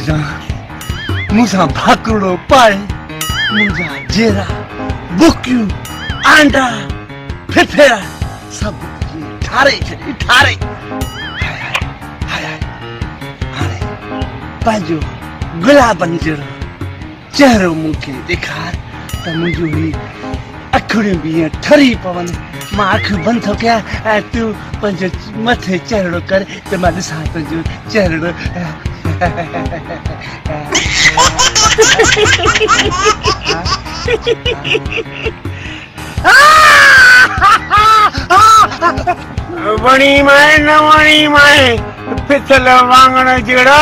मुझा मुझा भाकुड़ो पाए मुझा जेरा बुकियूं आंडा फिफेरा सब ठारे हाय हाणे पंहिंजो गुलाबनि जहिड़ो चहिरो मूंखे ॾेखार त मुंहिंजूं ही अखियूं बि ईअं ठरी पवनि मां अखियूं बंदि थो कयां ऐं तूं पंहिंजो मथे चहिरो कर त मां ॾिसां तुंहिंजो चहिरो वणी माए न वणी माए पिथल वांगण जहिड़ा